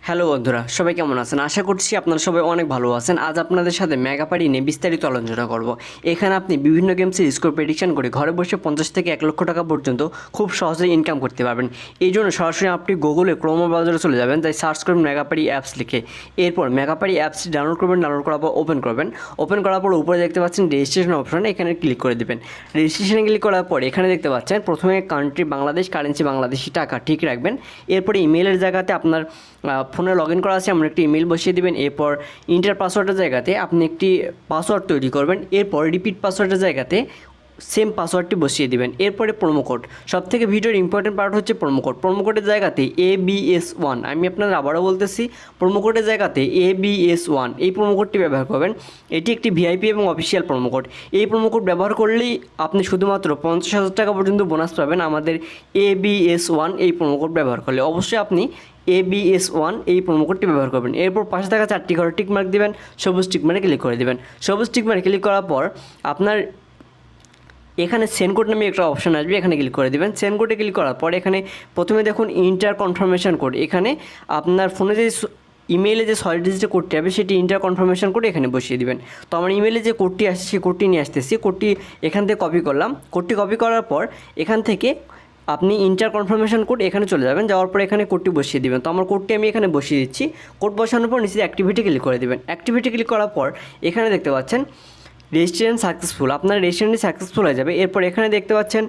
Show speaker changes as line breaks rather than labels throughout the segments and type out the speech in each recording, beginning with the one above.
Hello বন্ধুরা, সবাই কেমন আছেন? আশা করছি আপনারা সবাই অনেক ভালো আছেন। আজ আপনাদের সাথে মেগাপারি নিয়ে বিস্তারিত আলোচনা করব। এখানে আপনি বিভিন্ন গেমসের স্কোর প্রেডিকশন করে ঘরে বসে 50 থেকে 1 লক্ষ টাকা পর্যন্ত খুব সহজেই ইনকাম করতে পারবেন। এই জন্য সরাসরি আপনি গুগলে ক্রোম ব্রাউজারে চলে যাবেন, তাই সার্চ করবেন মেগাপারি অ্যাপস লিখে। এরপর মেগাপারি অ্যাপসটি ডাউনলোড করবেন, ডাউনলোড করার পর ওপেন করবেন। ওপেন করার পর উপরে দেখতে পাচ্ছেন রেজিস্ট্রেশন অপশন, এখানে ক্লিক করে দেবেন। রেজিস্ট্রেশনে ক্লিক করার পর এখানে দেখতে পাচ্ছেন প্রথমে কান্ট্রি বাংলাদেশ, কারেন্সি বাংলাদেশি টাকা ঠিক রাখবেন। এরপরে ইমেলের জায়গাতে আপনার ফোনে লগ ইন করা আছে এমন একটি ইমেল বসিয়ে দেবেন। এরপর ইন্টার পাসওয়ার্ডের জায়গাতে আপনি একটি পাসওয়ার্ড তৈরি করবেন। এরপর রিপিট পাসওয়ার্ডের জায়গাতে সেম পাসওয়ার্ডটি বসিয়ে দেবেন। এরপরে প্রোমো কোড, সবথেকে ভিডিওর ইম্পর্টেন্ট পার্ট হচ্ছে প্রোমো কোড। প্রোমো কোডের জায়গাতে ABS1, আমি আপনাদের আবারও বলতেছি, প্রোমো কোডের জায়গাতে ABS1 এই প্রোমো কোডটি ব্যবহার করবেন। এটি একটি ভিআইপি এবং অফিসিয়াল প্রোমো কোড। এই প্রোমো কোড ব্যবহার করলেই আপনি শুধুমাত্র 50,000 টাকা পর্যন্ত বোনাস পাবেন আমাদের ABS1 এই প্রোমো কোড ব্যবহার করলে। অবশ্যই আপনি ABS1 এই প্রোমো কোডটি ব্যবহার করবেন। এরপর পাশে থাকা 4টি ঘরে টিক মার্ক দেবেন, সবুজ টিক মার্কে ক্লিক করে দেবেন। সবুজ টিক মার্কে ক্লিক করার পর আপনার এখানে সেন্ড কোড নামে একটা অপশন আসবে, এখানে ক্লিক করে দেবেন। সেন্ড কোডে ক্লিক করার পর এখানে প্রথমে দেখুন ইন্টার কনফার্মেশন কোড, এখানে আপনার ফোনে যে ইমেইলে যে 6 ডিজিটের কোডটি হবে সেটি ইন্টার কনফার্মেশন কোড এখানে বসিয়ে দিবেন। তো আমার ইমেইলে যে কোডটি আসছে সেই কোডটি নিয়ে আসতেছি। কোডটি এখান থেকে কপি করলাম। কোডটি কপি করার পর এখান থেকে আপনি ইন্টার কনফার্মেশন কোড এখানে চলে যাবেন, যাওয়ার পর এখানে কোডটি বসিয়ে দেবেন। তো আমার কোডটি আমি এখানে বসিয়ে দিচ্ছি। কোড বসানোর পর নিচে অ্যাক্টিভিটি ক্লিক করে দেবেন। অ্যাক্টিভিটি ক্লিক করার পর এখানে দেখতে পাচ্ছেন রেজিস্ট্রেশন সাকসেসফুল, আপনার রেজিস্ট্রেশনটি সাকসেসফুল হয়ে যাবে। এরপর এখানে দেখতে পাচ্ছেন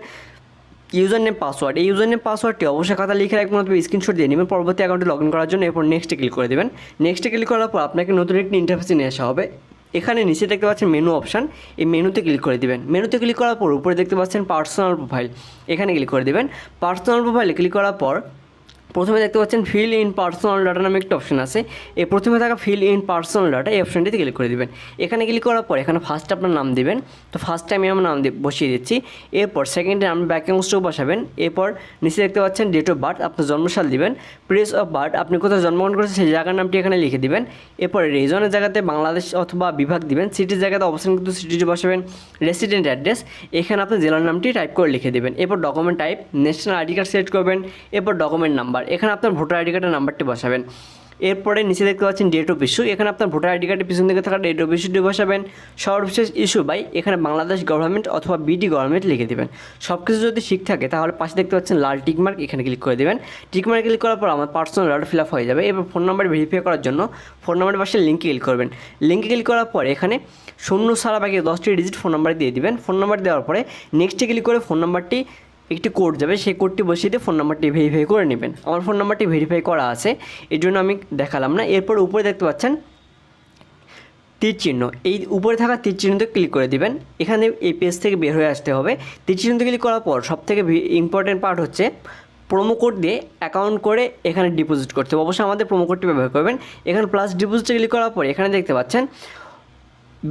ইউজার নেম পাসওয়ার্ড, এই ইউজার নেম পাসওয়ার্ডটি অবশ্যই খাতা লিখে রাখবেন অথবা স্ক্রিনশট দিয়ে নেবেন পরবর্তী অ্যাকাউন্টে লগ ইন করার জন্য। এরপর নেক্সটে ক্লিক করে দেবেন। নেক্সটে ক্লিক করার পর আপনাকে নতুন একটি ইন্টারফেসে নিয়ে আসা হবে। এখানে নিচে দেখতে পাচ্ছেন মেনু অপশান, এই মেনুতে ক্লিক করে দেবেন। মেনুতে ক্লিক করার পর উপরে দেখতে পাচ্ছেন পার্সোনাল প্রোফাইল, এখানে ক্লিক করে দেবেন। পার্সোনাল প্রোফাইলে ক্লিক করার পর প্রথমে দেখতে পাচ্ছেন ফিল ইন পার্সোনাল ডাটা নামে একটা অপশন আছে। এই প্রথমে থাকা ফিল ইন পার্সোনাল ডাটা এই অপশনটিতে ক্লিক করে দেবেন। এখানে ক্লিক করার পর এখানে ফার্স্ট আপনার নাম দেবেন। তো ফার্স্টে আমি আমার নাম বসিয়ে দিচ্ছি। এরপর সেকেন্ডে আপনি ব্যাক অংশটাও বসাবেন। এরপর নিচে দেখতে পাচ্ছেন ডেট অফ বার্থ, আপনার জন্মসাল দিবেন। প্লেস অফ বার্থ, আপনি কোথাও জন্মগ্রহণ করেছেন সেই জায়গার নামটি এখানে লিখে দিবেন। এরপর রিজনের জায়গাতে বাংলাদেশ অথবা বিভাগ দিবেন। সিটির জায়গাতে অবস্থান কিন্তু সিটিটি বসাবেন। রেসিডেন্ট অ্যাড্রেস, এখানে আপনি জেলার নামটি টাইপ করে লিখে দেবেন। এরপর document type national ID card select করবেন। এরপর ডকুমেন্ট নাম্বার, এখানে আপনার ভোটার আইডি কার্ডের নাম্বারটি বসাবেন। এরপরে নিচে দেখতে পাচ্ছেন ডেট অফ ইস্যু, এখানে আপনার ভোটার আইডি কার্ডের পিছন দিকে থাকা ডেট অফ ইস্যুটি বসাবেন। সর্বশেষ ইস্যু বাই, এখানে বাংলাদেশ গভর্নমেন্ট অথবা বিডি গভর্নমেন্ট লিখে দেবেন। সব কিছু যদি ঠিক থাকে তাহলে পাশে দেখতে পাচ্ছেন লাল টিকমার্ক, এখানে ক্লিক করে দেবেন। টিকমার্ক ক্লিক করার পর আমার পার্সোনাল ডাটা ফিল আপ হয়ে যাবে। এবার ফোন নাম্বার ভেরিফাই করার জন্য ফোন নাম্বারের পাশে লিঙ্কে ক্লিক করবেন। লিঙ্কে ক্লিক করার পর এখানে শূন্য ছাড়া বাকি 10টি ডিজিট ফোন নাম্বার দিয়ে দিবেন। ফোন নাম্বার দেওয়ার পরে নেক্সটে ক্লিক করে ফোন নাম্বারটি একটি কোড যাবে, সেই কোডটি বসিয়ে দিয়ে ফোন নাম্বারটি ভেরিফাই করে নেবেন। আমার ফোন নাম্বারটি ভেরিফাই করা আছে, এর জন্য আমি দেখালাম না। এরপর উপরে দেখতে পাচ্ছেন তীর চিহ্ন, এই উপরে থাকা তীর চিহ্নতে ক্লিক করে দিবেন। এখানে এই পেজ থেকে বের হয়ে আসতে হবে। তীর চিহ্নতে ক্লিক করার পর সবথেকে ইম্পর্টেন্ট পার্ট হচ্ছে প্রোমো কোড দিয়ে অ্যাকাউন্ট করে এখানে ডিপোজিট করতে হবে। অবশ্যই আমাদের প্রোমো কোডটি ব্যবহার করবেন। এখানে প্লাস ডিপোজিটে ক্লিক করার পর এখানে দেখতে পাচ্ছেন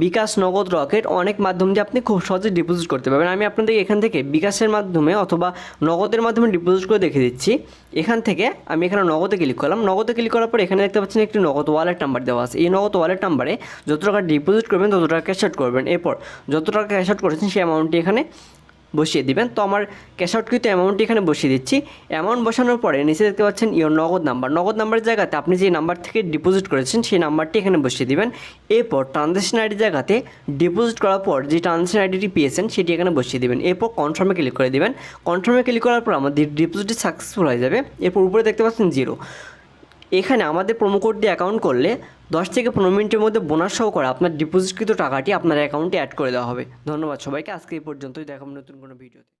বিকাশ, নগদ, রকেট অনেক মাধ্যম দিয়ে আপনি খুব সহজে ডিপোজিট করতে পারবেন। আমি আপনাদের এখান থেকে বিকাশের মাধ্যমে অথবা নগদের মাধ্যমে ডিপোজিট করে দেখে দিচ্ছি। এখান থেকে আমি এখানে নগদে ক্লিক করলাম। নগদে ক্লিক করার পর এখানে দেখতে পাচ্ছেন একটি নগদ ওয়ালেট নাম্বার দেওয়া আছে। এই নগদ ওয়ালেট নাম্বারে যত টাকা ডিপোজিট করবেন তত টাকা ক্যাশ আউট করবেন। এরপর যত টাকা ক্যাশ আউট করেছেন সেই অ্যামাউন্টটি এখানে বসিয়ে দিবেন। তো আমার ক্যাশ আউট কিন্তু অ্যামাউন্টটি এখানে বসিয়ে দিচ্ছি। অ্যামাউন্ট বসানোর পরে নিচে দেখতে পাচ্ছেন ইওর নগদ নাম্বার, নগদ নাম্বারের জায়গাতে আপনি যে নাম্বার থেকে ডিপোজিট করেছেন সেই নাম্বারটি এখানে বসিয়ে দিবেন। এরপর ট্রানজ্যাকশন আইডির জায়গাতে ডিপোজিট করার পর যে ট্রানজ্যাকশন আইডিটি পেয়েছেন সেটি এখানে বসিয়ে দেবেন। এরপর কনফার্মে ক্লিক করে দেবেন। কনফার্মে ক্লিক করার পর আমাদের ডিপোজিটটি সাকসেসফুল হয়ে যাবে। এরপর উপরে দেখতে পাচ্ছেন 0, এখানে আমাদের প্রোমো কোড দিয়ে অ্যাকাউন্ট করলে 10 থেকে 15 মিনিটের মধ্যে বোনাস সহ করে আপনার ডিপোজিটকৃত টাকাটি আপনার অ্যাকাউন্টে অ্যাড করে দেওয়া হবে। ধন্যবাদ সবাইকে, আজকে এই পর্যন্তই, দেখাবো নতুন কোনো ভিডিওতে।